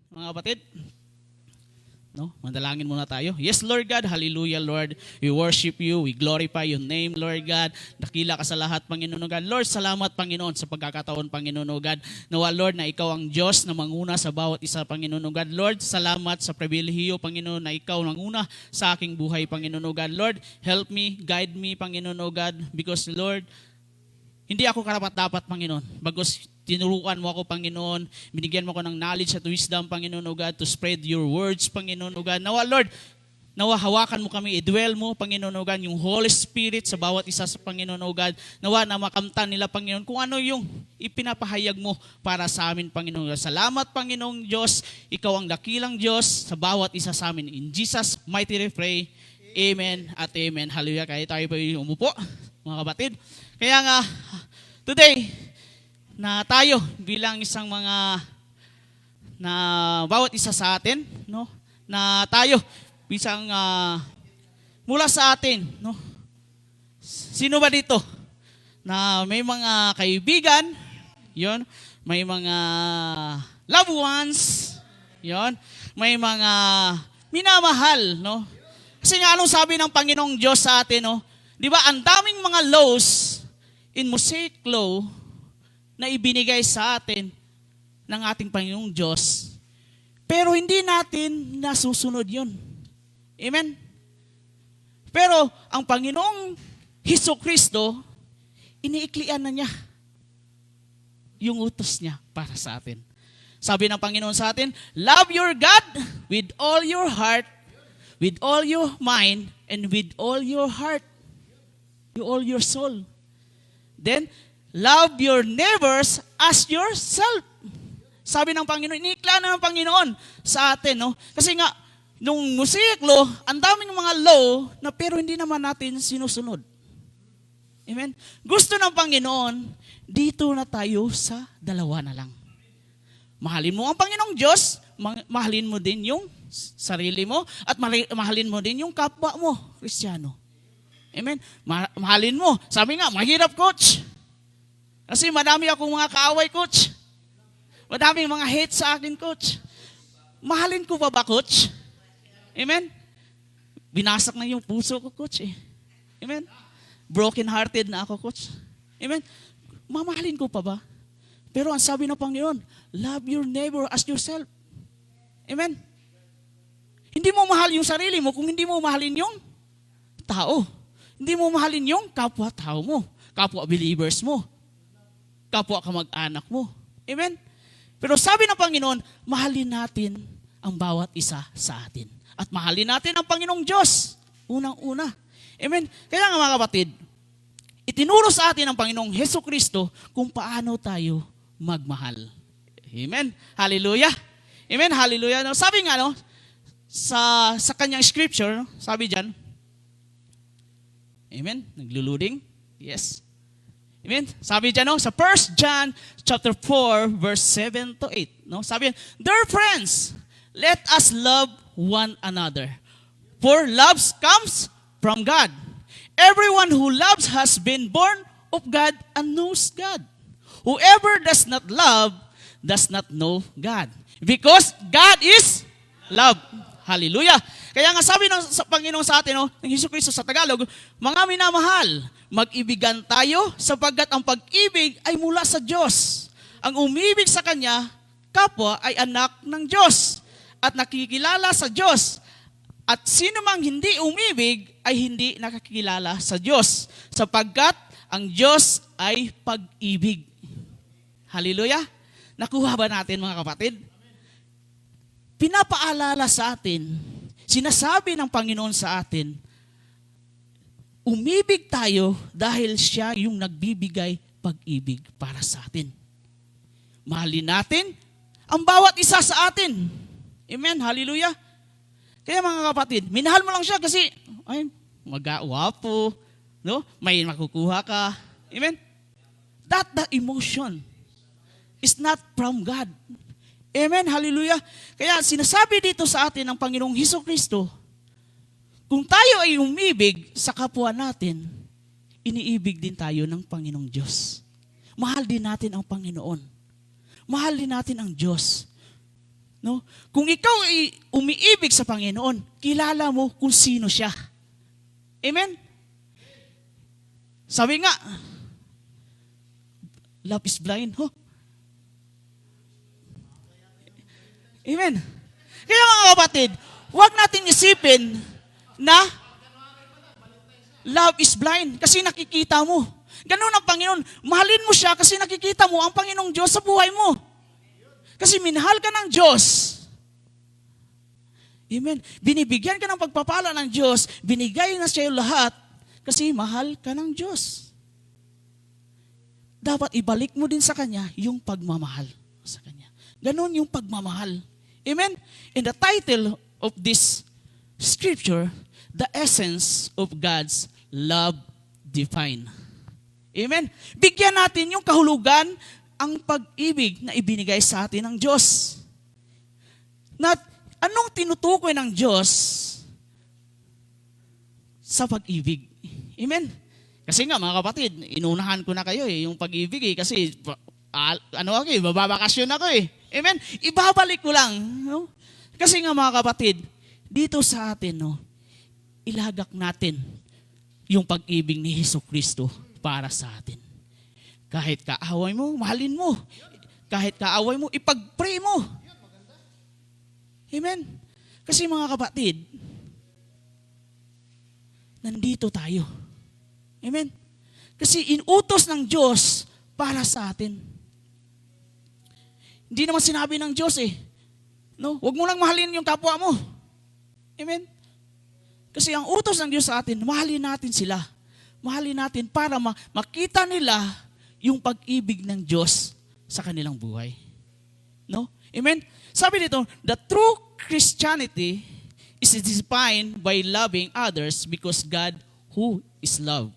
Mga kapatid, no? Mandalangin muna tayo. Yes, Lord God. Hallelujah, Lord. We worship you. We glorify your name, Lord God. Dakila ka sa lahat, Panginoon God. Lord, salamat, Panginoon, sa pagkakataon, Panginoon God. Nawa, Lord, na ikaw ang Diyos na manguna sa bawat isa, Panginoon God. Lord, salamat sa pribilehiyo, Panginoon, na ikaw manguna sa aking buhay, Panginoon God. Lord, help me, guide me, Panginoon God. Because, Lord, hindi ako karapat-dapat, Panginoon. Bagos tinuruan mo ako, Panginoon. Binigyan mo ako ng knowledge at wisdom, Panginoon O God, to spread your words, Panginoon O God. Nawa, Lord, nawa hawakan mo kami, i-dwell mo, Panginoon O God, yung Holy Spirit sa bawat isa sa Panginoon O God. Nawa na makamtan nila, Panginoon, kung ano yung ipinapahayag mo para sa amin, Panginoon God. Salamat, Panginoong Diyos. Ikaw ang dakilang Diyos sa bawat isa sa amin. In Jesus' mighty name pray. Amen at amen. Hallelujah. Kaya tayo pa umupo, mga kapatid. Kaya nga, today, na tayo bilang isang mga na bawat isa sa atin, no, na tayo isang mula sa atin, no, sino ba dito na may mga kaibigan, yon, may mga loved ones, yon, may mga minamahal, no, kasi nga anong sabi ng Panginoong Diyos sa atin, no, di ba ang daming mga laws in Mosaic law na ibinigay sa atin ng ating Panginoong Diyos, pero hindi natin nasusunod yun. Amen? Pero ang Panginoong Hesukristo, iniiklian na niya yung utos niya para sa atin. Sabi ng Panginoon sa atin, love your God with all your heart, with all your mind, and with all your heart, with all your soul. Then, love your neighbors as yourself. Sabi ng Panginoon, inikla na ng Panginoon sa atin, no? Kasi nga, nung Mosaic law, ang daming mga law na pero hindi naman natin sinusunod. Amen? Gusto ng Panginoon, dito na tayo sa dalawa na lang. Mahalin mo ang Panginoong Diyos, mahalin mo din yung sarili mo, at mahalin mo din yung kapwa mo, Kristiyano. Amen? Mahalin mo. Sabi nga, mahirap, coach. Kasi madami akong mga kaaway, coach. Madaming mga hate sa akin, coach. Mahalin ko ba, coach? Amen? Binasak na yung puso ko, coach. Amen? Broken-hearted na ako, coach. Amen? Mamahalin ko pa ba? Pero ang sabi ng Panginoon, love your neighbor as yourself. Amen? Hindi mo mahal yung sarili mo kung hindi mo mahalin yung tao. Hindi mo mahalin yung kapwa-tao mo, kapwa-believers mo, kapwa kamag-anak mo. Amen? Pero sabi ng Panginoon, mahalin natin ang bawat isa sa atin. At mahalin natin ang Panginoong Diyos. Unang-una. Amen? Kaya nga mga kapatid, itinuro sa atin ng Panginoong Hesukristo kung paano tayo magmahal. Amen? Hallelujah? Amen? Hallelujah? Sabi nga, no, sa kanyang scripture, sabi dyan, amen? Nagluluding? Yes. Amen? Sabi dyan, no? Sa 1 John chapter 4, verse 7 to 8. No? Sabi yan, dear friends, let us love one another. For love comes from God. Everyone who loves has been born of God and knows God. Whoever does not love does not know God. Because God is love. Hallelujah. Kaya nga sabi ng Panginoon sa atin, no, ng Hesukristo sa Tagalog, mga minamahal, mag-ibigan tayo sapagkat ang pag-ibig ay mula sa Diyos. Ang umibig sa Kanya, kapwa ay anak ng Diyos at nakikilala sa Diyos. At sino mang hindi umibig ay hindi nakakilala sa Diyos sapagkat ang Diyos ay pag-ibig. Hallelujah. Nakuha ba natin mga kapatid? Pinapaalala sa atin, sinasabi ng Panginoon sa atin, umibig tayo dahil siya yung nagbibigay pag-ibig para sa atin. Mahalin natin ang bawat isa sa atin. Amen? Hallelujah? Kaya mga kapatid, minahal mo lang siya kasi, ay, mag-awapo, no? May makukuha ka. Amen? The emotion is not from God. Amen? Hallelujah? Kaya sinasabi dito sa atin ng Panginoong Hesukristo, kung tayo ay umibig sa kapwa natin, iniibig din tayo ng Panginoong Diyos. Mahal din natin ang Panginoon. Mahal din natin ang Diyos. No? Kung ikaw ay umiibig sa Panginoon, kilala mo kung sino siya. Amen? Sabi nga, love is blind. Huh? Amen. Kaya mga kapatid, huwag natin isipin na love is blind kasi nakikita mo. Ganun ang Panginoon. Mahalin mo siya kasi nakikita mo ang Panginoong Diyos sa buhay mo. Kasi minahal ka ng Diyos. Amen. Binibigyan ka ng pagpapala ng Diyos. Binigay na siya yung lahat kasi mahal ka ng Diyos. Dapat ibalik mo din sa Kanya yung pagmamahal sa Kanya. Ganun yung pagmamahal. Amen? And the title of this scripture, the essence of God's love divine. Amen? Bigyan natin yung kahulugan ang pag-ibig na ibinigay sa atin ng Diyos. Na anong tinutukoy ng Diyos sa pag-ibig? Amen? Kasi nga mga kapatid, inunahan ko na kayo yung pag-ibig kasi bababakasyon ako Amen? Ibabalik ko lang. No? Kasi nga mga kapatid, dito sa atin, ilagak natin yung pag-ibig ni Jesucristo para sa atin. Kahit kaaway mo, mahalin mo. Kahit kaaway mo, ipag-pray mo. Amen? Kasi mga kapatid, nandito tayo. Amen? Kasi inutos ng Diyos para sa atin. Hindi naman sinabi ng Diyos No? Huwag mo lang mahalin yung kapwa mo. Amen? Kasi ang utos ng Diyos sa atin, mahalin natin sila. Mahalin natin para makita nila yung pag-ibig ng Diyos sa kanilang buhay. No? Amen? Sabi dito, the true Christianity is defined by loving others because God who is love.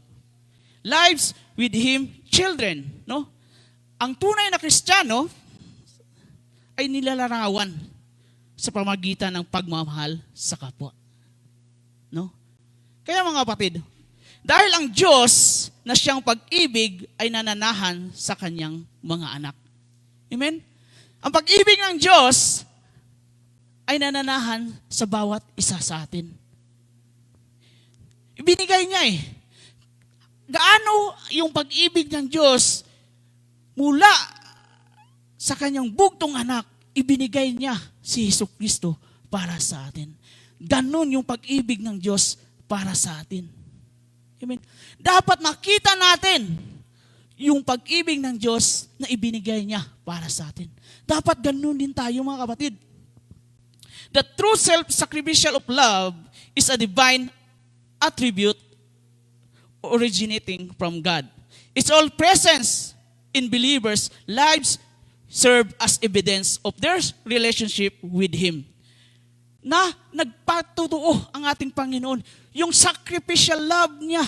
Lives with Him, children. No? Ang tunay na Kristiyano ay nilalarawan sa pamagitan ng pagmamahal sa kapwa. No? Kaya mga kapatid, dahil ang Diyos na siyang pag-ibig ay nananahan sa kanyang mga anak. Amen? Ang pag-ibig ng Diyos ay nananahan sa bawat isa sa atin. Ibinigay niya Gaano yung pag-ibig ng Diyos mula sa kanyang bugtong anak, ibinigay niya si Jesucristo para sa atin. Ganon yung pag-ibig ng Diyos para sa atin. Amen. Dapat makita natin yung pag-ibig ng Diyos na ibinigay niya para sa atin. Dapat ganon din tayo mga kapatid. The true self-sacrificial of love is a divine attribute originating from God. Its all presence in believers' lives serve as evidence of their relationship with Him. Na nagpatutuo ang ating Panginoon, yung sacrificial love niya,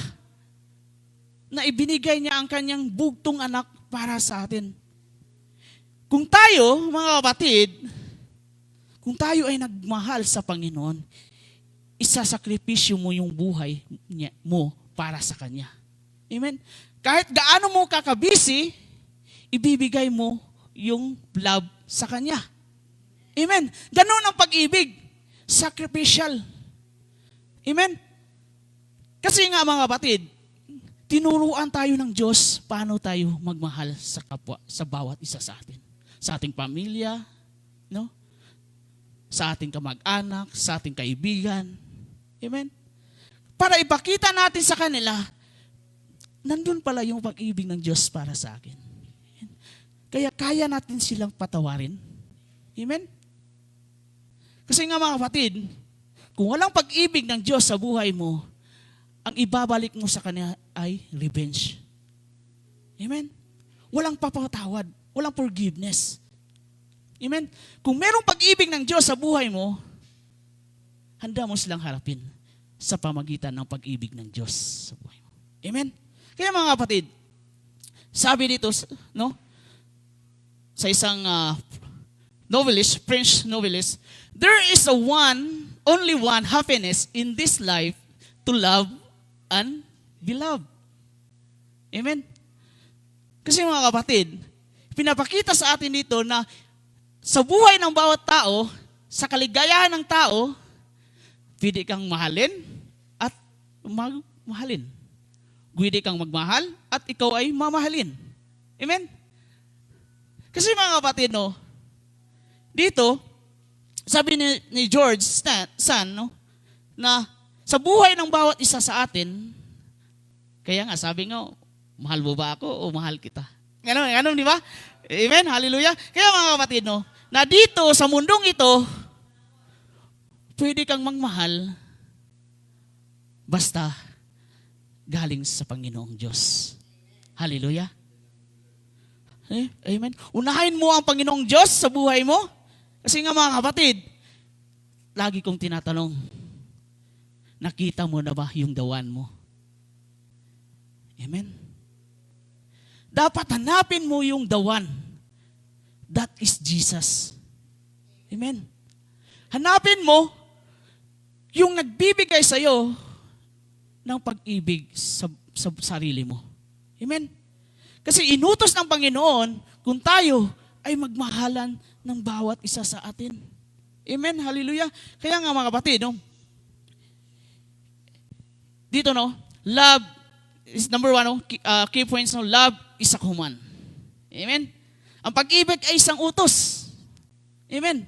na ibinigay niya ang kanyang bugtong anak para sa atin. Kung tayo, mga kapatid, kung tayo ay nagmahal sa Panginoon, isasakripisyo mo yung buhay mo para sa Kanya. Amen? Kahit gaano mo kakabisi, ibibigay mo yung love sa Kanya. Amen? Ganun ang pag-ibig. Sacrificial. Amen? Kasi nga mga kapatid, tinuruan tayo ng Diyos paano tayo magmahal sa kapwa, sa bawat isa sa atin. Sa ating pamilya, no? Sa ating kamag-anak, sa ating kaibigan. Amen? Para ipakita natin sa kanila, nandun pala yung pag-ibig ng Diyos para sa akin. Kaya kaya natin silang patawarin. Amen? Kasi nga mga kapatid, kung walang pag-ibig ng Diyos sa buhay mo, ang ibabalik mo sa Kanya ay revenge. Amen? Walang papatawad, walang forgiveness. Amen? Kung merong pag-ibig ng Diyos sa buhay mo, handa mo silang harapin sa pamagitan ng pag-ibig ng Diyos sa buhay mo. Amen? Kaya mga kapatid, sabi dito, no? Sa isang novelist, French novelist, there is only one happiness in this life to love and be loved. Amen? Kasi mga kapatid, pinapakita sa atin dito na Sa buhay ng bawat tao, sa kaligayahan ng tao, pwede kang mahalin at magmahalin. Pwede kang magmahal at ikaw ay mamahalin. Amen? Kasi mga kapatid, no, dito, sabi ni George Sand, no, na sa buhay ng bawat isa sa atin, kaya nga sabi nga, mahal mo ba ako o mahal kita? Ganun, di ba? Amen? Hallelujah. Kaya mga kapatid, no, na dito sa mundong ito, pwede kang magmahal basta galing sa Panginoong Diyos. Hallelujah. Amen. Unahin mo ang Panginoong Diyos sa buhay mo. Kasi nga mga kapatid, lagi kong tinatanong, nakita mo na ba yung dawan mo? Amen. Dapat hanapin mo yung dawan. That is Jesus. Amen. Hanapin mo yung nagbibigay sa iyo ng pag-ibig sa sarili mo. Amen. Kasi inutos ng Panginoon kung tayo ay magmahalan ng bawat isa sa atin. Amen. Hallelujah. Kaya nga mga kapatid, no? Dito, no? Love is number one, no? Key points, no? Love is a command. Amen. Ang pag-ibig ay isang utos. Amen.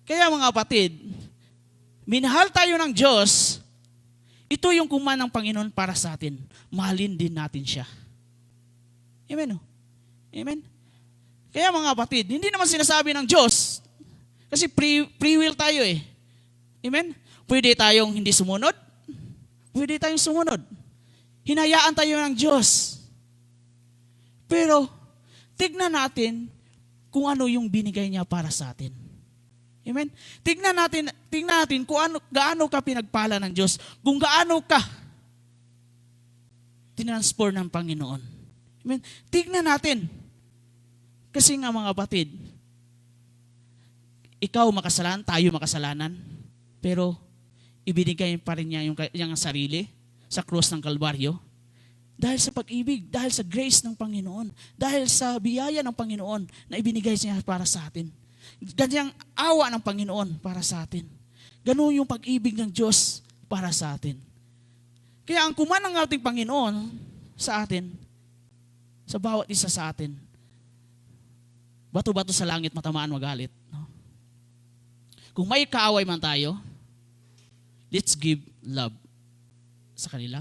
Kaya mga kapatid, minahal tayo ng Diyos, ito yung command ng Panginoon para sa atin. Mahalin din natin siya. Amen. No? Amen. Kaya mga kapatid, hindi naman sinasabi ng Diyos, kasi free will tayo eh. Amen? Pwede tayong hindi sumunod, pwede tayong sumunod. Hinayaan tayo ng Diyos. Pero, tignan natin kung ano yung binigay niya para sa atin. Amen? Tignan natin kung gaano ka pinagpala ng Diyos, kung gaano ka tinransform ng Panginoon. Amen? Tignan natin. Kasi nga mga kapatid, ikaw makasalanan, tayo makasalanan, pero ibinigay pa rin niya yung sarili sa krus ng Kalbaryo dahil sa pag-ibig, dahil sa grace ng Panginoon, dahil sa biyaya ng Panginoon na ibinigay niya para sa atin. Ganyang awa ng Panginoon para sa atin. Ganun yung pag-ibig ng Diyos para sa atin. Kaya ang kuman ng ating Panginoon sa atin, sa bawat isa sa atin, bato-bato sa langit, matamaan magalit. No? Kung may kaaway man tayo, let's give love sa kanila.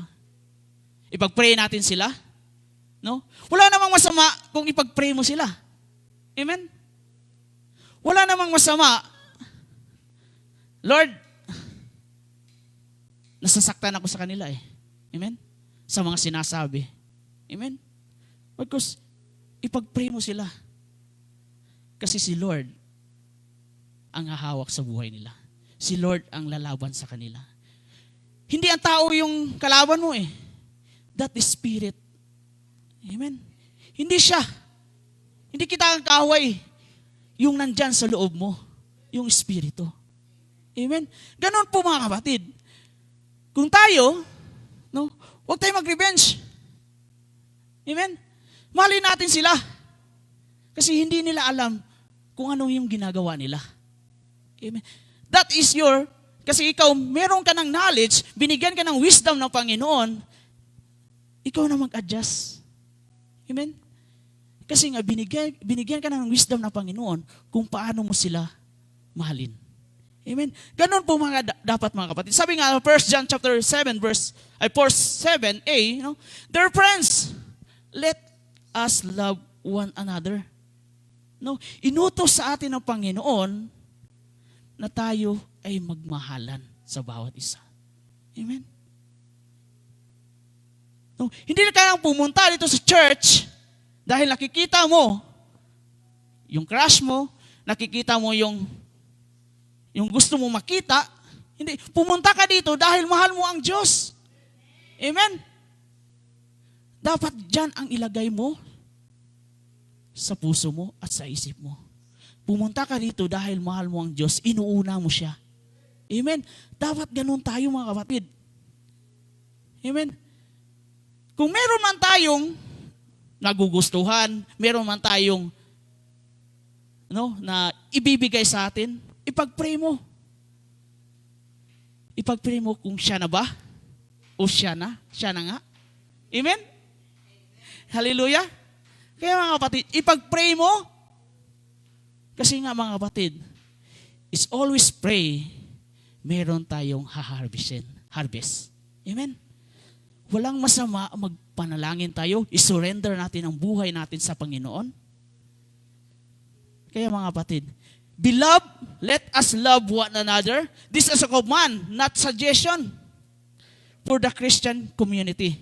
Ipag-pray natin sila. No? Wala namang masama kung ipag-pray mo sila. Amen? Wala namang masama. Lord, nasasaktan ako sa kanila eh. Amen? Sa mga sinasabi. Amen? Because ipag-pray mo sila. Kasi si Lord ang hahawak sa buhay nila. Si Lord ang lalaban sa kanila. Hindi ang tao yung kalaban mo eh. That is spirit. Amen. Hindi siya. Hindi kita ang kaaway. Yung nandyan sa loob mo. Yung espiritu. Amen. Ganon po mga kapatid. Kung tayo, no, huwag tayo mag-revenge. Amen. Mahalin natin sila. Kasi hindi nila alam kung ano yung ginagawa nila. Amen. That is kasi ikaw, meron ka ng knowledge, binigyan ka ng wisdom ng Panginoon, ikaw na mag-adjust. Amen? Kasi nga, binigyan ka ng wisdom ng Panginoon kung paano mo sila mahalin. Amen? Ganon po dapat mga kapatid. Sabi nga, 1 John chapter 7, verse 7a, no? Dear friends, let us love one another. No, inutos sa atin ng Panginoon na tayo ay magmahalan sa bawat isa. Amen? No, hindi na kailangang pumunta dito sa church dahil nakikita mo yung crush mo, nakikita mo yung gusto mo makita. Hindi, pumunta ka dito dahil mahal mo ang Diyos. Amen? Dapat dyan ang ilagay mo sa puso mo at sa isip mo. Pumunta ka dito dahil mahal mo ang Diyos, inuuna mo siya. Amen? Dapat ganun tayo mga kapatid. Amen? Kung meron man tayong nagugustuhan, meron man tayong na ibibigay sa atin, ipag-pray mo. Ipag-pray mo kung siya na ba o siya na nga. Amen? Hallelujah. Kaya mga kapatid, ipag-pray mo. Kasi nga mga kapatid, is always pray, meron tayong harvest. Amen? Walang masama magpanalangin tayo, isurrender natin ang buhay natin sa Panginoon. Kaya mga kapatid, Beloved, let us love one another. This is a command, not suggestion for the Christian community.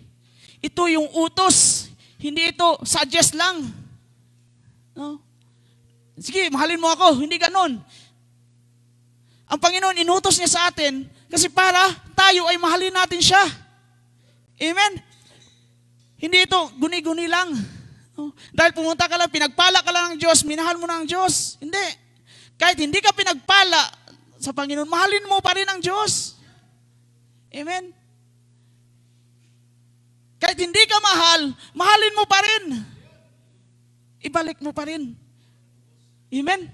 Ito yung utos. Hindi ito suggest lang. No? Sige, mahalin mo ako. Hindi ganun. Ang Panginoon inutos niya sa atin kasi para tayo ay mahalin natin siya. Amen? Hindi ito guni-guni lang. No? Dahil pumunta ka lang, pinagpala ka lang ng Diyos, minahal mo na ang Diyos. Hindi. Kahit hindi ka pinagpala sa Panginoon, mahalin mo pa rin ang Diyos. Amen? Kahit hindi ka mahal, mahalin mo pa rin. Ibalik mo pa rin. Amen?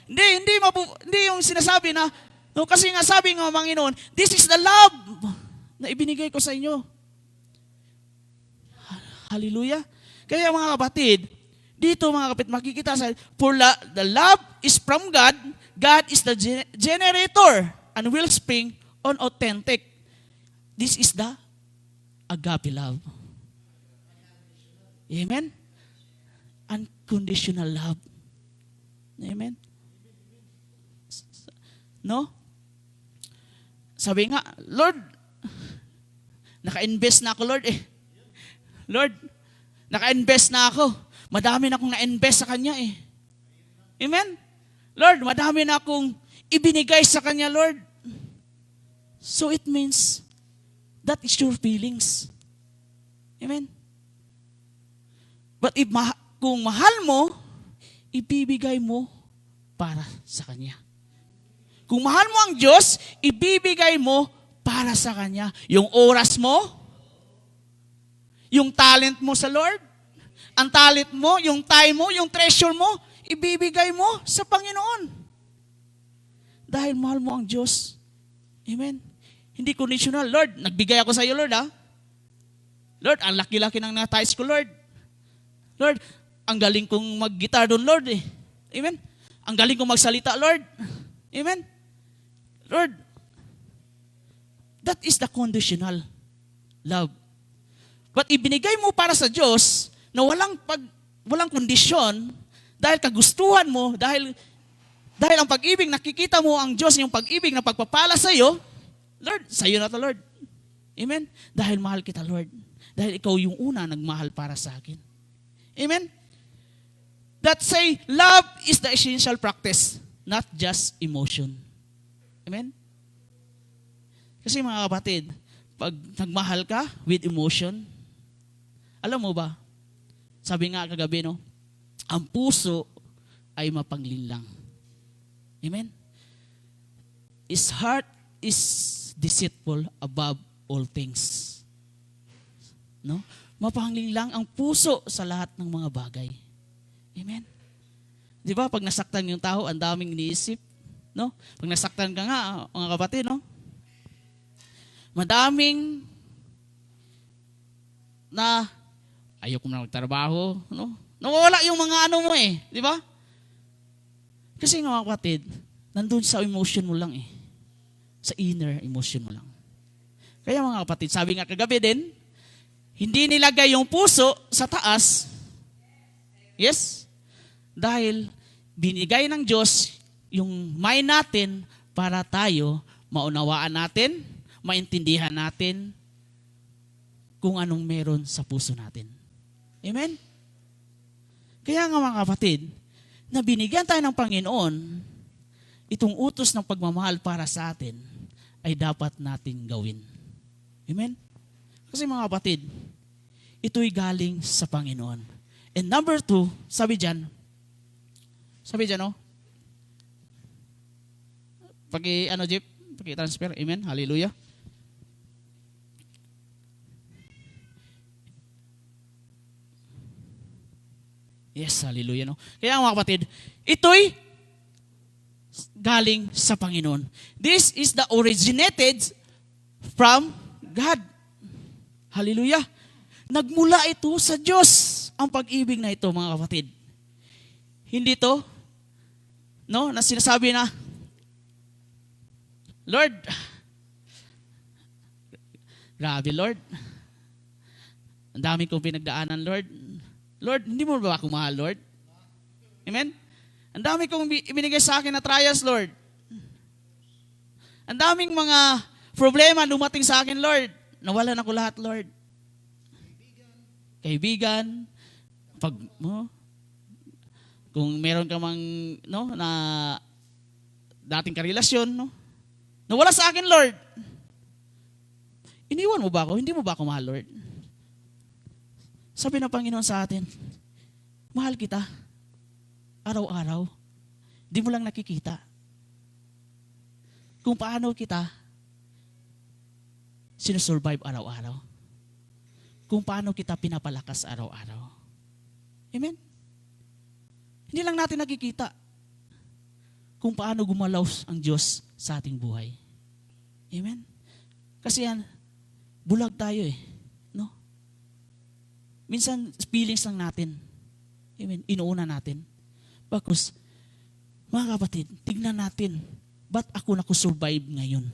Hindi yung sinasabi na, no, kasi nga sabi ng Panginoon, this is the love na ibinigay ko sa inyo. Hallelujah. Kaya mga kapatid, dito mga kapatid, makikita sa the love is from God. God is the generator and will spring on authentic. This is the agape love. Amen? Unconditional love. Amen? No? Sabi nga, Lord, naka-invest na ako, Lord eh. Lord, naka-invest na ako. Madami na akong na-invest sa Kanya eh. Amen? Lord, madami na akong ibinigay sa Kanya, Lord. So it means, that is your feelings. Amen? But kung mahal mo, ibibigay mo para sa Kanya. Kung mahal mo ang Diyos, ibibigay mo para sa Kanya. Yung oras mo, yung talent mo sa Lord, ang talent mo, yung time mo, yung treasure mo, ibibigay mo sa Panginoon. Dahil mahal mo ang Diyos. Amen? Hindi conditional. Lord, nagbigay ako sa iyo, Lord, ha? Lord, ang laki-laki ng natayos ko, Lord. Lord, ang galing kong mag-guitar doon, Lord, eh. Amen? Ang galing kong magsalita, Lord. Amen? Lord, that is the conditional love. But ibinigay mo para sa Diyos na walang kondisyon dahil kagustuhan mo, dahil ang pag-ibig, nakikita mo ang Diyos, yung pag-ibig na pagpapala sa iyo, Lord, sa iyo na to, Lord. Amen? Dahil mahal kita, Lord. Dahil ikaw yung una nagmahal para sa akin. Amen? That say, love is the essential practice, not just emotion. Amen? Kasi mga kapatid, pag nagmahal ka with emotion, alam mo ba, sabi nga kagabi, no, ang puso ay mapanglinlang. Amen? His heart is deceitful above all things. No? Mapanglinlang ang puso sa lahat ng mga bagay. Amen? Di ba, pag nasaktan yung tao, ang daming iniisip. No? Pag nasaktan ka nga, mga kapatid, no? Madaming na ayoko na magtrabaho, no? Nawawala yung mga ano mo eh, di ba? Kasi nga mga kapatid, nandun sa emotion mo lang eh. Sa inner emotion mo lang. Kaya mga kapatid, sabi nga kagabi din, hindi nilagay yung puso sa taas. Yes? Dahil binigay ng Diyos yung mind natin para tayo maunawaan natin, maintindihan natin kung anong meron sa puso natin. Amen? Kaya nga mga kapatid, na binigyan tayo ng Panginoon, itong utos ng pagmamahal para sa atin ay dapat nating gawin. Amen? Kasi mga kapatid, ito'y galing sa Panginoon. And number 2, sabi dyan, no? Jeep, paki-transfer. Amen? Hallelujah. Yes, hallelujah. No? Kaya mga kapatid, ito'y galing sa Panginoon. This is the originated from God. Hallelujah. Nagmula ito sa Diyos, ang pag-ibig na ito, mga kapatid. Hindi to, no, na sinasabi na, Lord, grabe Lord, ang dami kong pinagdaanan, Lord. Lord, hindi mo ba ako mahal, Lord? Amen? Ang dami kong ibinigay sa akin na trials, Lord. Ang daming mga problema dumating sa akin, Lord. Nawalan ako lahat, Lord. Kaibigan, pag, kung meron ka mang, no, na dating karelasyon, no, nawala sa akin, Lord. Iniwan mo ba ako? Hindi mo ba ako mahal, Lord? Sabi ng Panginoon sa atin, mahal kita. Araw-araw. Di mo lang nakikita. Kung paano kita sinusurvive araw-araw. Kung paano kita pinapalakas araw-araw. Amen? Hindi lang natin nakikita kung paano gumalaw ang Diyos sa ating buhay. Amen? Kasi yan, bulag tayo eh. No? Minsan, feelings lang natin. Amen? Inuuna natin. Bakos, mga kapatid, tignan natin, ba't ako nakusurvive ngayon?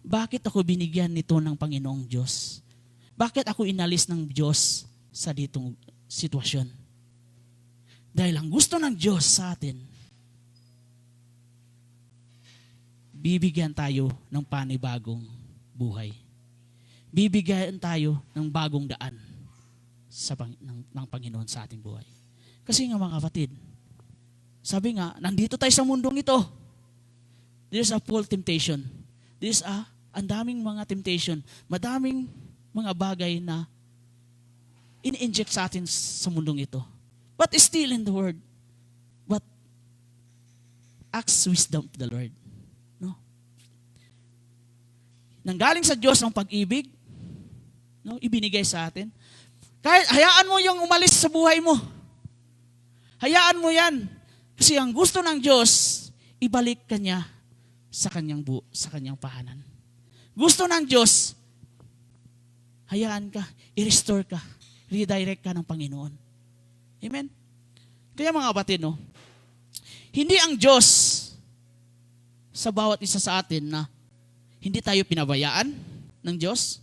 Bakit ako binigyan nito ng Panginoong Diyos? Bakit ako inalis ng Diyos sa ditong sitwasyon? Dahil ang gusto ng Diyos sa atin, bibigyan tayo ng panibagong buhay. Bibigyan tayo ng bagong daan ng Panginoon sa ating buhay. Kasi nga mga kapatid, sabi nga, nandito tayo sa mundong ito. There's a full temptation. Ang daming mga temptation, madaming mga bagay na in-inject sa atin sa mundong ito. But still in the Word, but acts wisdom to the Lord. No? Nanggaling sa Diyos ang pag-ibig, no? Ibinigay sa atin. Kahit hayaan mo yung umalis sa buhay mo. Hayaan mo yan. Kasi ang gusto ng Diyos, ibalik ka niya sa kanyang pahanan. Gusto ng Diyos, hayaan ka, i-restore ka, redirect ka ng Panginoon. Amen? Kaya mga kapatid, no, hindi ang Diyos sa bawat isa sa atin na hindi tayo pinabayaan ng Diyos.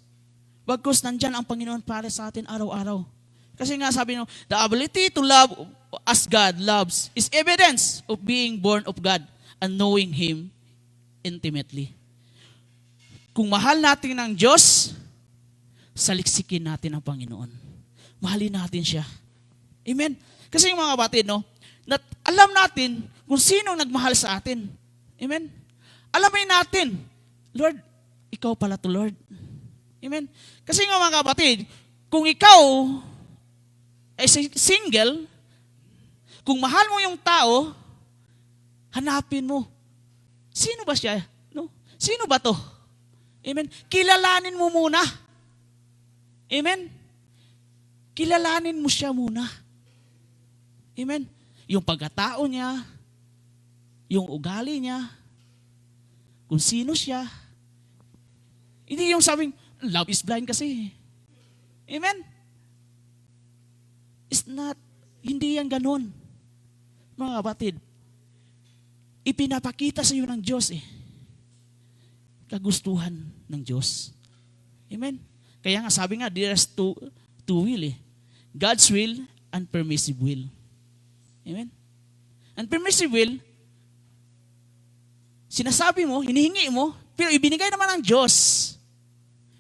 Bagkus nandyan ang Panginoon para sa atin araw-araw. Kasi nga sabi no, the ability to love as God loves is evidence of being born of God and knowing Him intimately. Kung mahal natin ang Diyos, saliksikin natin ang Panginoon. Mahalin natin siya. Amen? Kasi yung mga kapatid, no, alam natin kung sino nagmahal sa atin. Amen? Alamin natin, Lord, ikaw pala to, Lord. Amen? Kasi nga mga kapatid, kung ikaw ay single, kung mahal mo yung tao, hanapin mo. Sino ba siya? No? Sino ba to? Amen? Kilalanin mo muna. Amen? Kilalanin mo siya muna. Amen? Yung pagkatao niya, yung ugali niya, kung sino siya. Hindi yung sabing, love is blind kasi. Amen? It's not, hindi yan ganun. Mga kapatid, ipinapakita sa iyo ng Diyos kagustuhan ng Diyos. Amen? Kaya nga sabi nga, there's two will God's will and permissive will. Amen? And permissive will, sinasabi mo, hinihingi mo, pero ibinigay naman ng Diyos.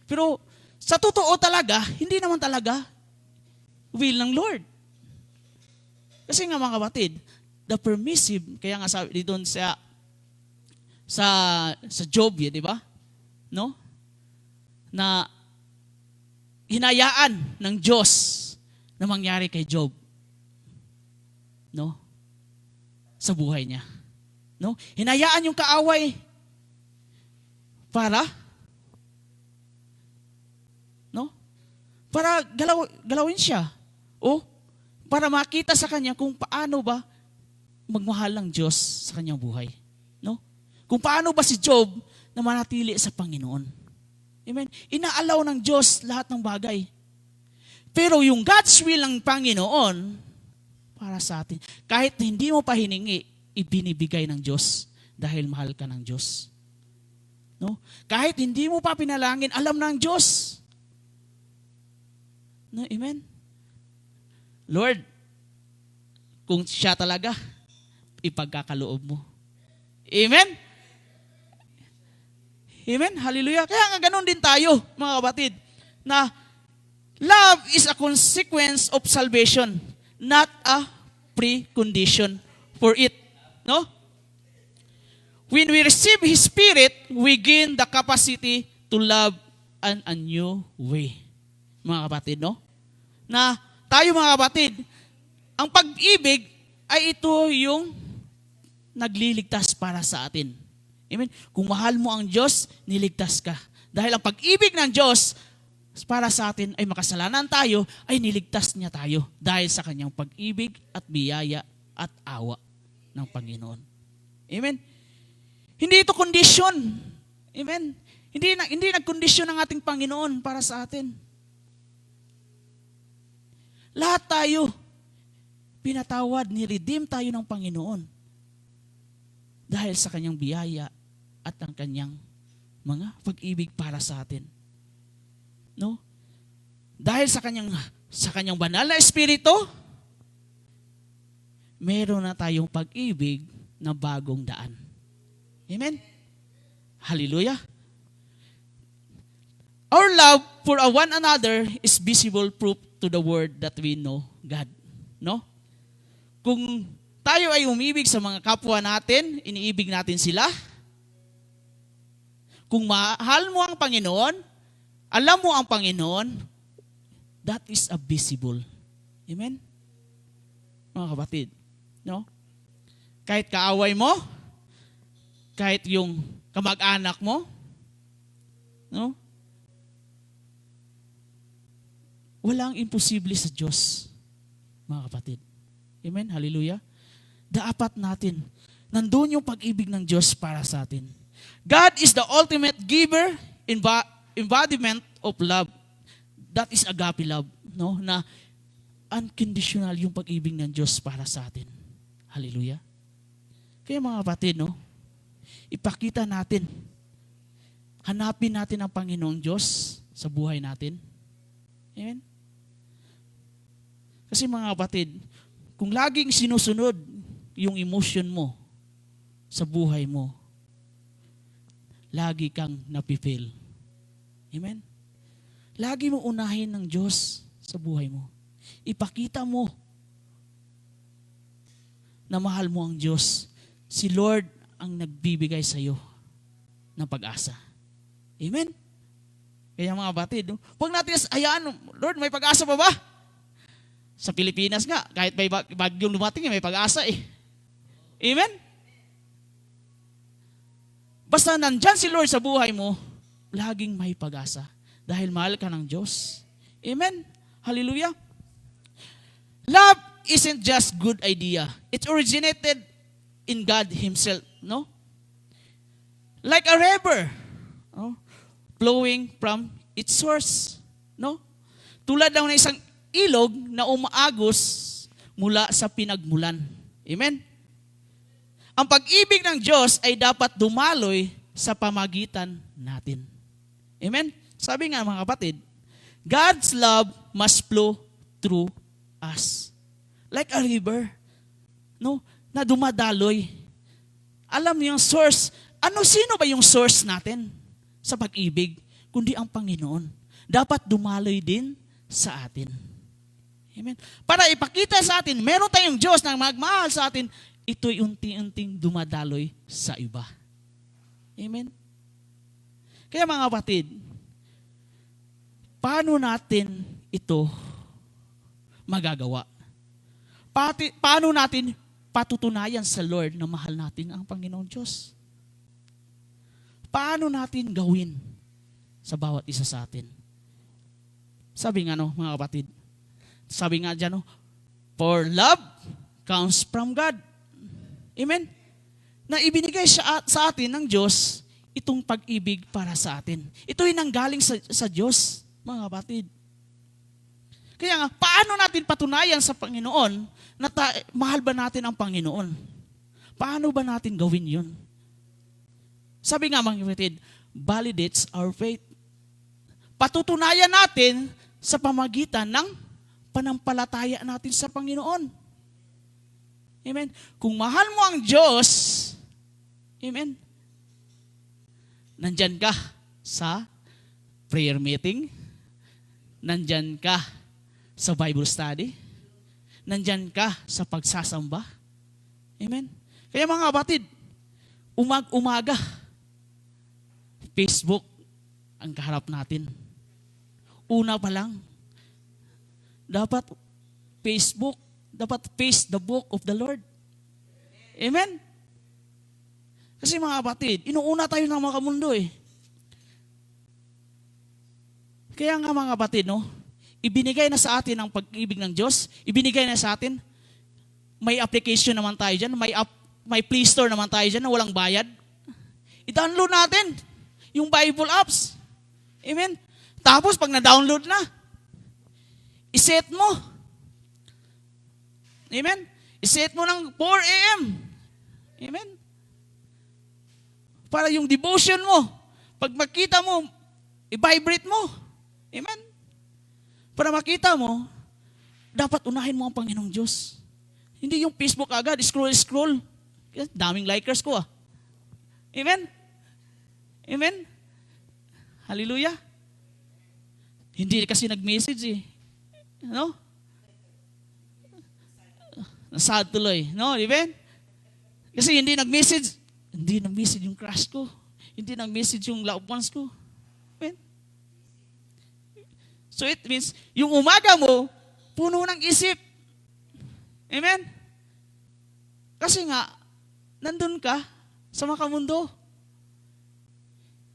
Pero sa totoo talaga, hindi naman talaga will ng Lord. Kasi nga mga kapatid, the permissive, kaya nga sabi doon sa Job, di ba? No? Na hinayaan ng Diyos na mangyari kay Job. No? Sa buhay niya. No? Hinayaan yung kaaway para no? Para galawin siya. O para makita sa kanya kung paano ba magmahal ng Diyos sa kanyang buhay. No? Kung paano ba si Job na manatili sa Panginoon. Amen? Inaalaw ng Diyos lahat ng bagay. Pero yung God's will ng Panginoon para sa atin, kahit hindi mo pa hiningi, ibinibigay ng Diyos dahil mahal ka ng Diyos. No? Kahit hindi mo pa pinalangin, alam ng Diyos. No, amen? Lord, kung siya talaga, ipagkakaloob mo. Amen? Amen? Hallelujah. Kaya nga ganun din tayo, mga kapatid, na love is a consequence of salvation, not a precondition for it. No? When we receive His Spirit, we gain the capacity to love in a new way. Mga kapatid, no? Na tayo mga kapatid, ang pag-ibig ay ito yung nagliligtas para sa atin. Amen? Kung mahal mo ang Diyos, niligtas ka. Dahil ang pag-ibig ng Diyos para sa atin ay makasalanan tayo, ay niligtas niya tayo dahil sa kanyang pag-ibig at biyaya at awa ng Panginoon. Amen? Hindi ito kondisyon. Amen? Hindi nagkondisyon ng ating Panginoon para sa atin. Lahat tayo, pinatawad, ni-redeem tayo ng Panginoon dahil sa kanyang biyaya at ang kanyang mga pag-ibig para sa atin. No? Dahil sa kanyang banal na espiritu, meron na tayong pag-ibig na bagong daan. Amen? Hallelujah. Our love for one another is visible proof to the world that we know God. No? Kung tayo ay umibig sa mga kapwa natin, iniibig natin sila. Kung mahal mo ang Panginoon, alam mo ang Panginoon, that is a visible. Amen? Mga kapatid, no? Kahit kaaway mo, kahit yung kamag-anak mo, no? Walang imposible sa Diyos, mga kapatid. Amen? Hallelujah. Dapat natin, nandun yung pag-ibig ng Diyos para sa atin. God is the ultimate giver, embodiment of love. That is agape love, no? Na unconditional yung pag-ibig ng Diyos para sa atin. Hallelujah. Kaya mga kapatid, no? Ipakita natin, hanapin natin ang Panginoong Diyos sa buhay natin. Amen? Kasi mga kapatid, kung laging sinusunod yung emotion mo sa buhay mo, lagi kang napipil. Amen? Lagi mo unahin ng Diyos sa buhay mo. Ipakita mo na mahal mo ang Diyos. Si Lord ang nagbibigay sa iyo ng pag-asa. Amen? Kaya mga kapatid, huwag natin hayaan, Lord, may pag-asa pa ba? Sa Pilipinas nga, kahit may bagyong lumating, may pag-asa eh. Amen? Basta nandyan si Lord sa buhay mo, laging may pag-asa. Dahil mahal ka ng Diyos. Amen? Hallelujah? Love isn't just good idea. It originated in God Himself. No? Like a river. No? Flowing from its source. No? Tulad daw ng isang ilog na umaagos mula sa pinagmulan. Amen? Ang pag-ibig ng Diyos ay dapat dumaloy sa pamagitan natin. Amen? Sabi nga mga kapatid, God's love must flow through us. Like a river. No? Na dumadaloy. Alam mo yung source. Sino ba yung source natin sa pag-ibig? Kundi ang Panginoon. Dapat dumaloy din sa atin. Amen. Para ipakita sa atin, meron tayong Diyos na magmahal sa atin, ito'y unti-unting dumadaloy sa iba. Amen. Kaya mga kapatid, paano natin ito magagawa? Paano natin patutunayan sa Lord na mahal natin ang Panginoong Diyos? Paano natin gawin sa bawat isa sa atin? Sabi nga mga kapatid, sabi nga dyan, For love comes from God. Amen? Na ibinigay sa atin ng Diyos itong pag-ibig para sa atin. Ito'y nanggaling sa Diyos, mga kapatid. Kaya nga, paano natin patunayan sa Panginoon na mahal ba natin ang Panginoon? Paano ba natin gawin yun? Sabi nga mga kapatid, validates our faith. Patutunayan natin sa pamagitan ng panampalataya natin sa Panginoon. Amen? Kung mahal mo ang Diyos, amen, nandyan ka sa prayer meeting, nandyan ka sa Bible study, nandyan ka sa pagsasamba. Amen? Kaya mga kapatid, umaga, Facebook ang kaharap natin. Una pa lang, dapat Facebook, dapat face the book of the Lord. Amen? Kasi mga kapatid, inuuna tayo ng mga kamundo eh. Kaya nga mga kapatid, no, ibinigay na sa atin ang pag-ibig ng Diyos, ibinigay na sa atin, may application naman tayo dyan, may Play Store naman tayo dyan na walang bayad. I-download natin yung Bible apps. Amen? Tapos pag na-download na, iset mo. Amen? Iset mo ng 4 a.m. Amen? Para yung devotion mo, pag makita mo, i-vibrate mo. Amen? Para makita mo, dapat unahin mo ang Panginoong Diyos. Hindi yung Facebook agad, scroll. Daming likers ko ah. Amen? Amen? Hallelujah? Hindi kasi nag-message eh. No? Nasad tuloy. No? Amen? Kasi hindi nag-message yung crush ko. Hindi nag-message yung loved ones ko. Amen? So it means, yung umaga mo, puno ng isip. Amen? Kasi nga, nandun ka sa makamundo.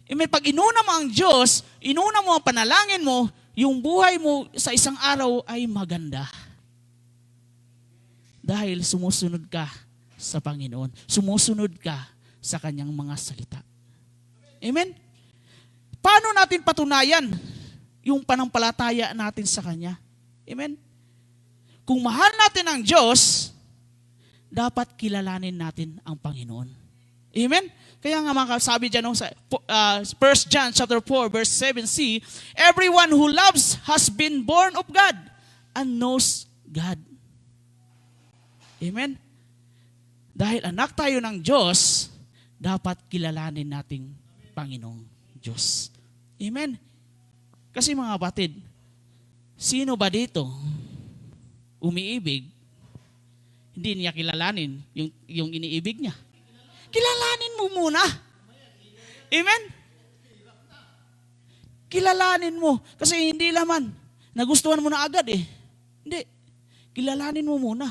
Amen? Pag inuna mo ang Diyos, inuna mo ang panalangin mo, yung buhay mo sa isang araw ay maganda. Dahil sumusunod ka sa Panginoon. Sumusunod ka sa Kanyang mga salita. Amen? Paano natin patunayan yung panampalataya natin sa Kanya? Amen? Kung mahal natin ang Diyos, dapat kilalanin natin ang Panginoon. Amen? Kaya nga mga sabi dyan sa 1 John chapter 4 verse 7c, everyone who loves has been born of God and knows God. Amen? Dahil anak tayo ng Diyos, dapat kilalanin nating Panginoong Diyos. Amen? Kasi mga kapatid, sino ba dito umiibig, hindi niya kilalanin yung iniibig niya? Kilalanin mo muna. Amen? Kilalanin mo. Kasi hindi laman. Nagustuhan mo na agad eh. Hindi. Kilalanin mo muna.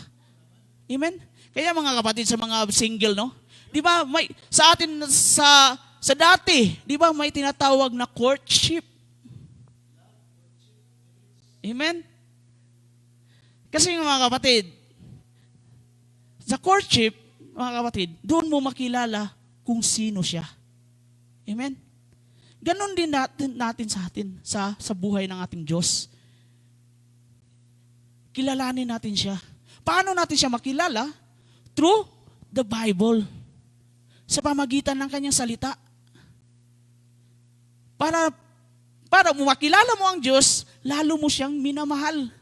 Amen? Kaya mga kapatid sa mga single, no? Di ba, may, sa atin, sa dati, di ba, may tinatawag na courtship. Amen? Kasi mga kapatid, sa courtship, mga kapatid, doon mo makilala kung sino siya. Amen? Ganon din natin sa atin, sa buhay ng ating Diyos. Kilalanin natin siya. Paano natin siya makilala? Through the Bible. Sa pamagitan ng kanyang salita. Para makilala mo ang Diyos, lalo mo siyang minamahal.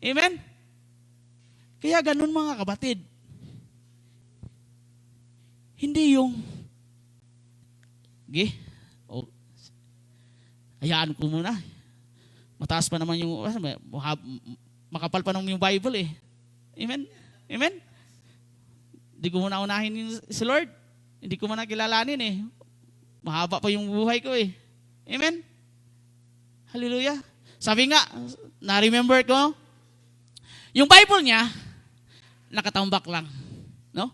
Amen? Kaya ganun mga kapatid. Hindi yung, hayaan ko muna. Mataas pa naman yung, makapal pa naman yung Bible eh. Amen? Amen? Hindi ko muna unahin si Lord. Hindi ko muna kilalanin eh. Mahaba pa yung buhay ko eh. Amen? Hallelujah. Sabi nga, na-remember ko, yung Bible niya, nakatambak lang. No?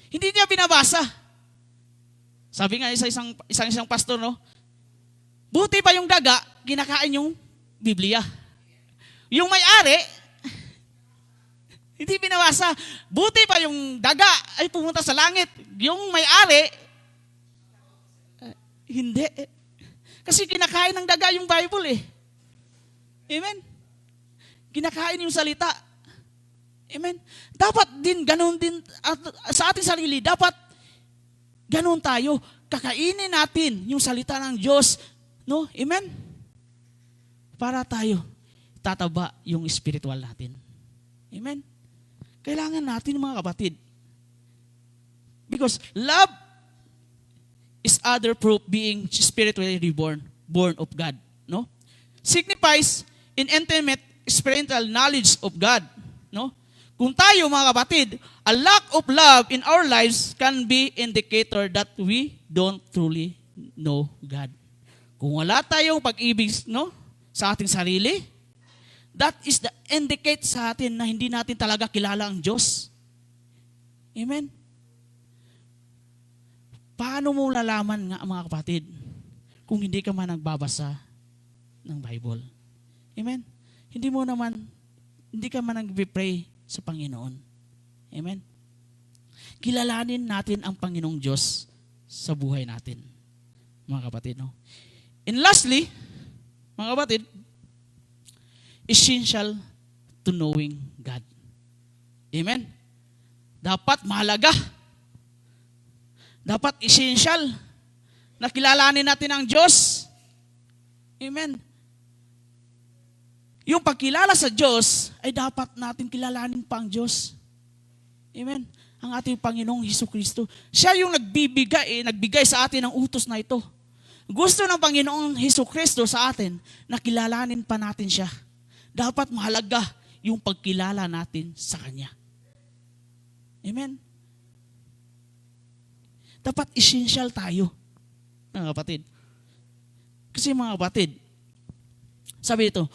Hindi niya binabasa. Sabi nga isang pastor, no? Buti pa yung daga, kinakain yung Biblia. Yung may-ari, Hindi binabasa. Buti pa yung daga ay pumunta sa langit. Yung may-ari, hindi. Kasi kinakain ng daga yung Bible eh. Amen? Kinakain yung salita. Amen? Dapat din, ganun din, at sa ating sarili, dapat ganun tayo. Kakainin natin yung salita ng Diyos. No? Amen? Para tayo tataba yung spiritual natin. Amen? Kailangan natin mga kapatid. Because love is other proof being spiritually reborn, born of God. No? Signifies in intimate experiential knowledge of God. No? Kung tayo mga kapatid, a lack of love in our lives can be indicator that we don't truly know God. Kung wala tayong pag-ibig, no, sa ating sarili, that is the indicate sa atin na hindi natin talaga kilala ang Diyos. Amen? Paano mo lalaman nga mga kapatid kung hindi ka man nagbabasa ng Bible? Amen? Hindi ka man nagbe-pray sa Panginoon. Amen? Kilalanin natin ang Panginoong Diyos sa buhay natin. Mga kapatid, no? And lastly, mga kapatid, essential to knowing God. Amen? Dapat mahalaga. Dapat essential na kilalanin natin ang Diyos. Amen? Yung pagkilala sa Diyos ay dapat natin kilalanin pa ang Diyos. Amen? Ang ating Panginoong Hesukristo. Siya yung nagbigay sa atin ng utos na ito. Gusto ng Panginoong Hesukristo sa atin na kilalanin pa natin siya. Dapat mahalaga yung pagkilala natin sa Kanya. Amen? Dapat essential tayo, mga kapatid. Kasi mga kapatid, sabi ito,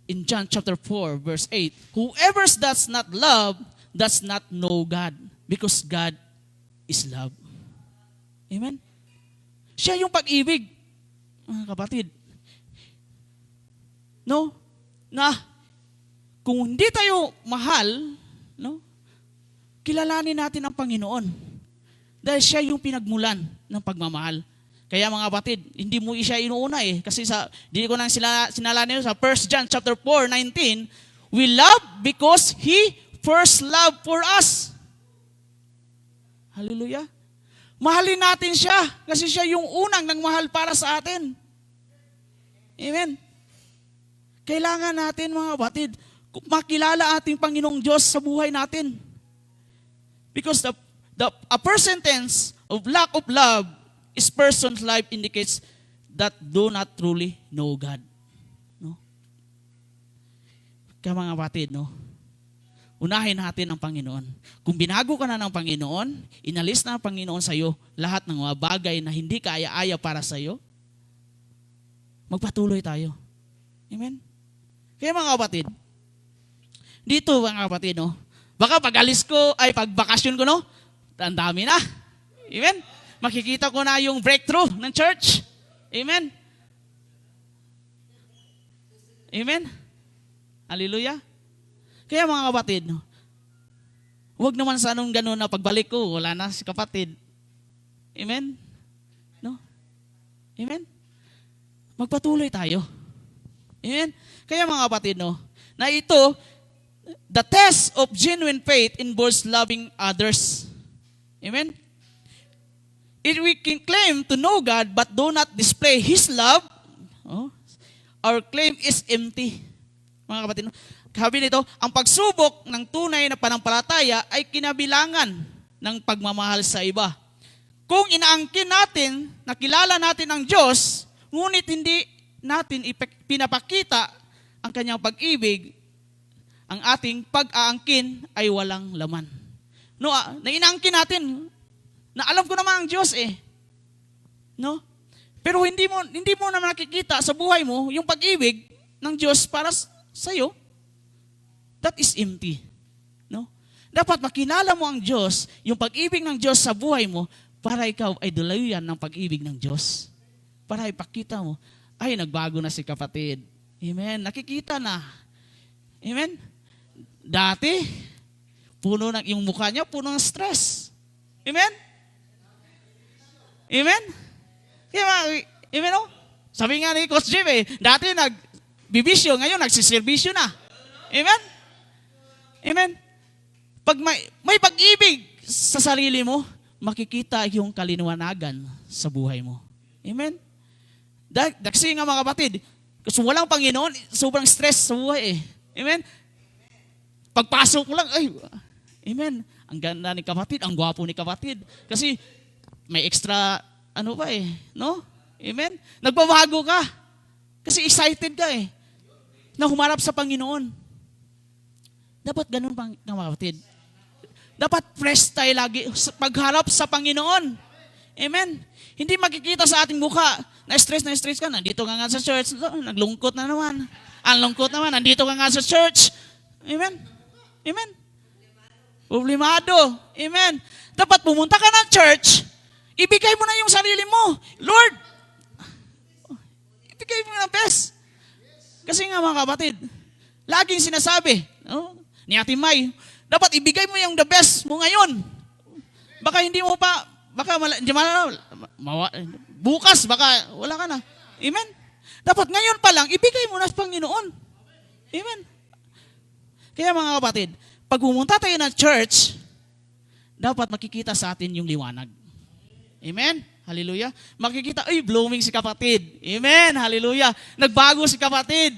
in John chapter 4, verse 8, whoever does not love, does not know God, because God is love. Amen? Siya yung pag-ibig, mga kapatid. No? Na, kung hindi tayo mahal, no? Kilalanin natin ang Panginoon. Dahil siya yung pinagmulan ng pagmamahal. Kaya mga kapatid, hindi mo siya inuuna eh. Kasi hindi ko nang sinala niyo sa 1 John chapter 4:19, we love because He first loved for us. Hallelujah. Mahalin natin siya kasi siya yung unang nagmahal para sa atin. Amen. Kailangan natin mga kapatid, makilala ating Panginoong Diyos sa buhay natin. Because a present tense of lack of love is person's life indicates that do not truly know God. No? Kaya mga kapatid, no? Unahin natin ang Panginoon. Kung binago ka na ng Panginoon, inalis na ang Panginoon sa iyo lahat ng mga bagay na hindi kaaya-aya para sa iyo, magpatuloy tayo. Amen? Kaya mga kapatid, dito mga kapatid, no? Baka pagbakasyon ko, no? Ang dami na. Amen? Makikita ko na yung breakthrough ng church. Amen? Amen? Hallelujah? Kaya mga kapatid, no, huwag naman sa anong gano'n na pagbalik ko, wala na si kapatid. Amen? No? Amen? Magpatuloy tayo. Amen? Kaya mga kapatid, no, na ito, the test of genuine faith involves loving others. Amen? If we can claim to know God but do not display His love, our claim is empty. Mga kapatid, no? Sabi nito, ang pagsubok ng tunay na panampalataya ay kinabilangan ng pagmamahal sa iba. Kung inaangkin natin, nakilala natin ang Diyos, ngunit hindi natin pinapakita ang Kanyang pag-ibig, ang ating pag-aangkin ay walang laman. No, na inaangkin natin, na alam ko naman ang Diyos eh. No? Pero hindi mo naman nakikita sa buhay mo yung pag-ibig ng Diyos para sa iyo. That is empty. No? Dapat makilala mo ang Diyos, yung pag-ibig ng Diyos sa buhay mo, para ikaw ay dalayan ng pag-ibig ng Diyos. Para ipakita mo, ay nagbago na si kapatid. Amen. Nakikita na. Amen. Dati, yung mukha niya puno ng stress. Amen? Amen? Amen, oh? Sabi nga ni Coach Jim dati nagbibisyo, ngayon nagsisirbisyo na. Amen? Amen? Pag may pag-ibig sa sarili mo, makikita yung kalinawagan sa buhay mo. Amen? Kasi nga mga kapatid, kasi walang Panginoon, sobrang stress sa buhay Amen? Pagpasok mo lang, amen. Ang ganda ni kapatid, ang gwapo ni kapatid. Kasi may extra, no? Amen? Nagbabago ka. Kasi excited ka na humarap sa Panginoon. Dapat ganun mga kapatid. Dapat fresh tayo lagi pagharap sa Panginoon. Amen? Hindi makikita sa ating mukha na stress ka. Nandito ka nga sa church, naglungkot na naman. Ang lungkot naman, nandito ka nga sa church. Amen? Amen? Problemado. Amen? Dapat pumunta ka ng church, ibigay mo na yung sarili mo. Lord, ibigay mo na best. Kasi nga mga kapatid, laging sinasabi, ni Ate May, dapat ibigay mo yung the best mo ngayon. Baka hindi mo pa, bukas, baka wala ka na. Amen? Dapat ngayon pa lang, ibigay mo na sa Panginoon. Amen? Kaya mga kapatid, pag pumunta tayo ng church, dapat makikita sa atin yung liwanag. Amen? Hallelujah. Makikita, blooming si kapatid. Amen? Hallelujah. Nagbago si kapatid.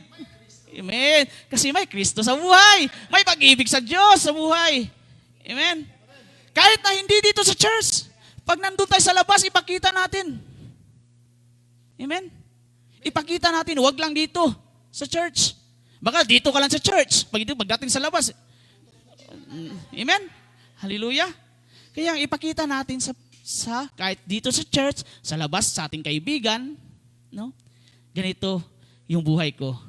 Amen? Kasi may Kristo sa buhay. May pag-ibig sa Diyos sa buhay. Amen? Kahit na hindi dito sa church, pag nandun tayo sa labas, ipakita natin. Amen? Ipakita natin, huwag lang dito sa church. Baka dito ka lang sa church. Pagdating sa labas. Amen? Hallelujah. Kaya ipakita natin sa kahit dito sa church, sa labas, sa ating kaibigan, no? Ganito yung buhay ko.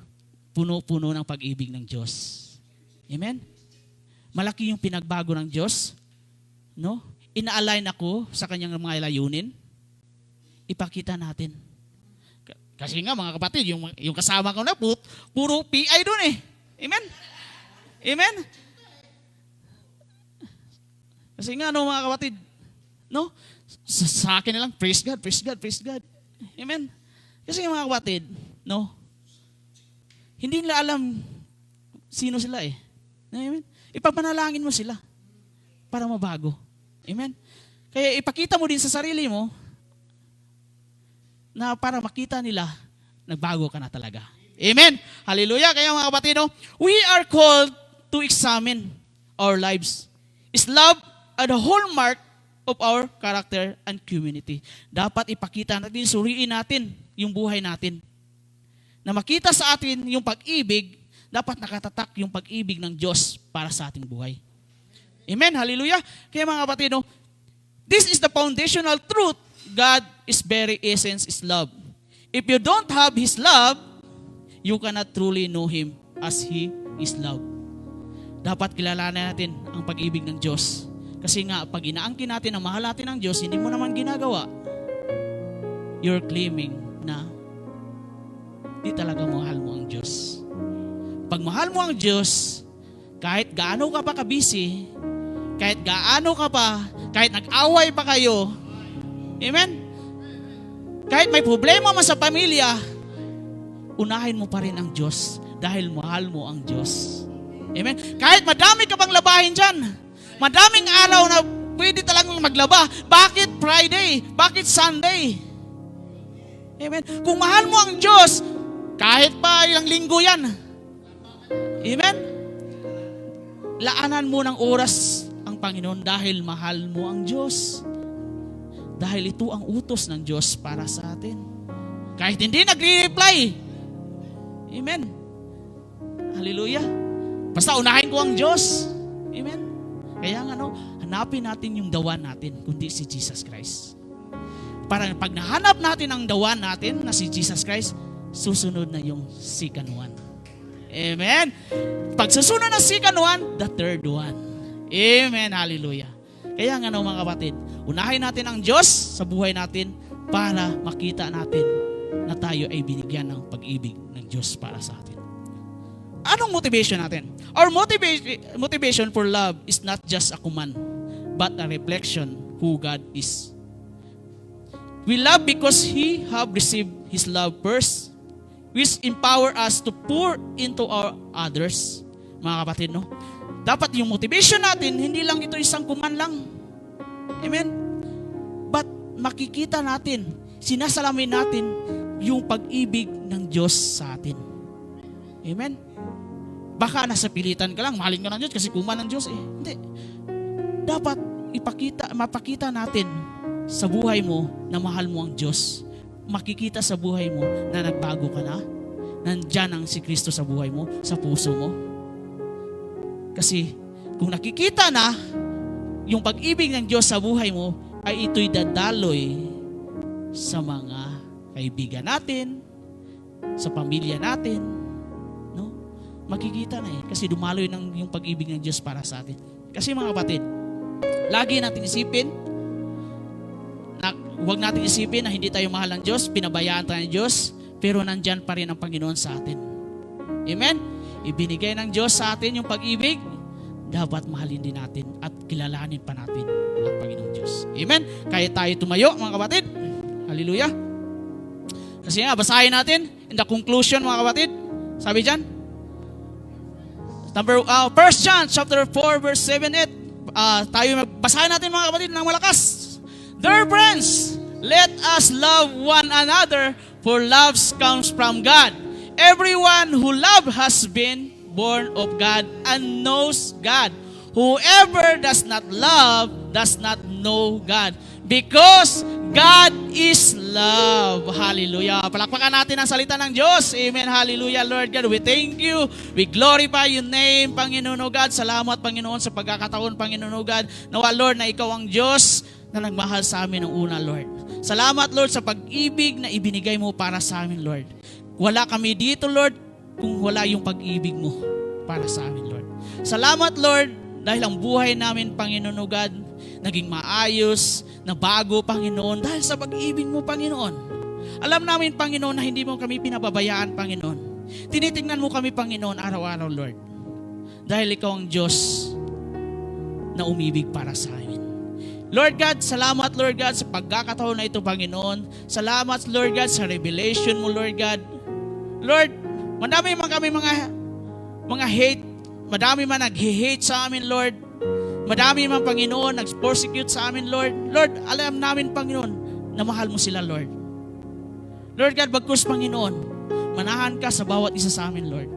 Puno-puno ng pag-ibig ng Diyos. Amen? Malaki yung pinagbago ng Diyos. No? Ina-align ako sa kanyang mga layunin. Ipakita natin. Kasi nga mga kapatid, yung kasama ko na puro PI doon Amen? Amen? Kasi nga mga kapatid, no? Sa akin na lang, praise God, praise God, praise God. Amen? Kasi mga kapatid, no? Hindi nila alam sino sila Amen? Ipapanalangin mo sila para mabago. Amen? Kaya ipakita mo din sa sarili mo na para makita nila, nagbago ka na talaga. Amen? Hallelujah! Kaya mga kapatid, we are called to examine our lives. Is love the hallmark of our character and community. Dapat ipakita natin, suriin natin yung buhay natin. Na makita sa atin yung pag-ibig, dapat nakatatak yung pag-ibig ng Diyos para sa ating buhay. Amen? Hallelujah! Kaya mga kapatid, this is the foundational truth. God's very essence is love. If you don't have His love, you cannot truly know Him as He is love. Dapat kilalanin natin ang pag-ibig ng Diyos. Kasi nga, pag inaangkin natin ang mahal natin ng Diyos, hindi mo naman ginagawa, you're claiming na di talaga mahal mo ang Diyos. Pag mahal mo ang Diyos, kahit gaano ka pa kabisi, kahit gaano ka pa, kahit nag-away pa kayo, amen? Kahit may problema man sa pamilya, unahin mo pa rin ang Diyos dahil mahal mo ang Diyos. Amen? Kahit madami ka pang labahin dyan, madaming araw na pwede talagang maglaba. Bakit Friday? Bakit Sunday? Amen? Kung mahal mo ang Diyos, kahit pa ilang linggo yan. Amen? Laanan mo ng oras ang Panginoon dahil mahal mo ang Diyos. Dahil ito ang utos ng Diyos para sa atin. Kahit hindi nagre-reply. Amen. Hallelujah. Basta unahin ko ang Diyos. Amen. Kaya nga hanapin natin yung dawan natin, kundi si Jesus Christ. Para pag nahanap natin ang dawan natin na si Jesus Christ, susunod na yung second one. Amen. Pag susunod na second one, the third one. Amen. Hallelujah. Kaya nga mga kapatid, unahin natin ang Diyos sa buhay natin para makita natin na tayo ay binigyan ng pag-ibig ng Diyos para sa atin. Anong motivation natin? Our motivation for love is not just a command, but a reflection who God is. We love because He have received His love first, which empower us to pour into our others. Mga kapatid, no? Dapat yung motivation natin, hindi lang ito isang command lang. Amen? But makikita natin, sinasalamin natin yung pag-ibig ng Diyos sa atin. Amen? Baka nasa pilitan ka lang, mahalin ka ng Diyos kasi command ng Diyos. Hindi. Dapat mapakita natin sa buhay mo na mahal mo ang Diyos. Makikita sa buhay mo na nagbago ka na. Nandyan ang si Kristo sa buhay mo, sa puso mo. Kasi kung nakikita na yung pag-ibig ng Diyos sa buhay mo, ay ito'y dadaloy sa mga kaibigan natin, sa pamilya natin. No? Makikita na kasi dumaloy yung pag-ibig ng Diyos para sa atin. Kasi mga kapatid, lagi natin isipin, huwag natin isipin na hindi tayo mahal ng Diyos, pinabayaan tayo ng Diyos, pero nandyan pa rin ang Panginoon sa atin. Amen? Ibinigay ng Diyos sa atin yung pag-ibig, dapat mahalin din natin at kilalanin pa natin ang Panginoong Diyos. Amen? Kaya tayo tumayo, mga kapatid. Hallelujah. Kasi nga, basahin natin in the conclusion, mga kapatid. Sabi dyan, 1 John chapter 4, verse 7-8. Tayo basahin natin, mga kapatid, ng malakas. Dear friends, let us love one another, for love comes from God. Everyone who loves has been born of God and knows God. Whoever does not love does not know God, because God is love. Hallelujah. Palakpakan natin ang salita ng Diyos. Amen. Hallelujah, Lord God. We thank you. We glorify your name, Panginoon o God. Salamat, Panginoon, sa pagkakataon, Panginoon o God. Nawa, Lord, na ikaw ang Diyos na nagmahal sa amin ng una, Lord. Salamat, Lord, sa pag-ibig na ibinigay mo para sa amin, Lord. Wala kami dito, Lord, kung wala yung pag-ibig mo para sa amin, Lord. Salamat, Lord, dahil ang buhay namin, Panginoon o God, naging maayos, na bago, Panginoon, dahil sa pag-ibig mo, Panginoon. Alam namin, Panginoon, na hindi mo kami pinababayaan, Panginoon. Tinitingnan mo kami, Panginoon, araw-araw, Lord. Dahil ikaw ang Diyos na umibig para sa amin. Lord God, salamat, Lord God, sa pagkakataon na ito, Panginoon. Salamat, Lord God, sa revelation mo, Lord God. Lord, madami man kami mga hate, madami man nag-hate sa amin, Lord. Madami man, Panginoon, nag-persecute sa amin, Lord. Lord, alam namin, Panginoon, na mahal mo sila, Lord. Lord God, bagkus, Panginoon, manahan ka sa bawat isa sa amin, Lord.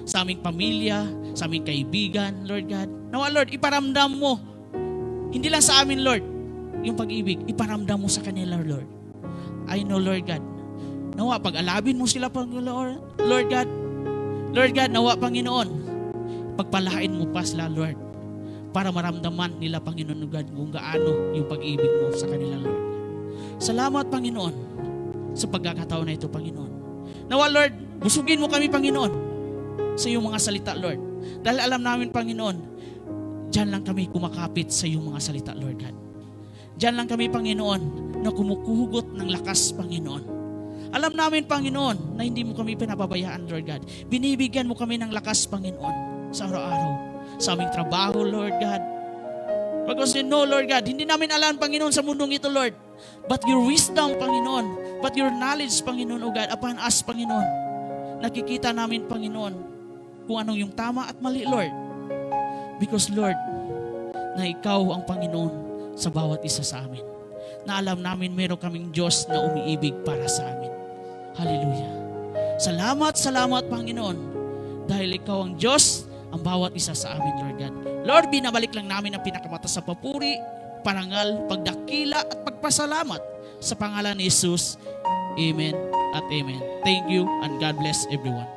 Sa aming pamilya, sa aming kaibigan, Lord God. Nawa, Lord, iparamdam mo, hindi lang sa amin, Lord, yung pag-ibig, iparamdam mo sa kanila, Lord. I know, Lord God, nawa, pag-alabin mo sila, Panginoon, Lord God. Lord God, nawa, Panginoon, pagpalain mo pa sila, Lord, para maramdaman nila, Panginoon God, kung gaano yung pag-ibig mo sa kanila, Lord. Salamat, Panginoon, sa pagkakataon na ito, Panginoon. Nawa, Lord, busugin mo kami, Panginoon, sa iyong mga salita, Lord. Dahil alam namin, Panginoon, diyan lang kami kumakapit sa iyong mga salita, Lord God. Diyan lang kami, Panginoon, na kumukuhugot ng lakas, Panginoon. Alam namin, Panginoon, na hindi mo kami pinababayaan, Lord God. Binibigyan mo kami ng lakas, Panginoon, sa araw-araw, sa aming trabaho, Lord God. Because you know, Lord God, hindi namin alam, Panginoon, sa mundong ito, Lord. But your wisdom, Panginoon, but your knowledge, Panginoon, O God, upon us, Panginoon. Nakikita namin, Panginoon, kung anong yung tama at mali, Lord. Because, Lord, na ikaw ang Panginoon sa bawat isa sa amin. Na alam namin meron kaming Diyos na umiibig para sa amin. Hallelujah. Salamat, salamat, Panginoon. Dahil ikaw ang Diyos, ang bawat isa sa amin, Lord God. Lord, binabalik lang namin ang pinakamataas sa papuri, parangal, pagdakila at pagpasalamat sa pangalan ni Jesus. Amen at amen. Thank you and God bless everyone.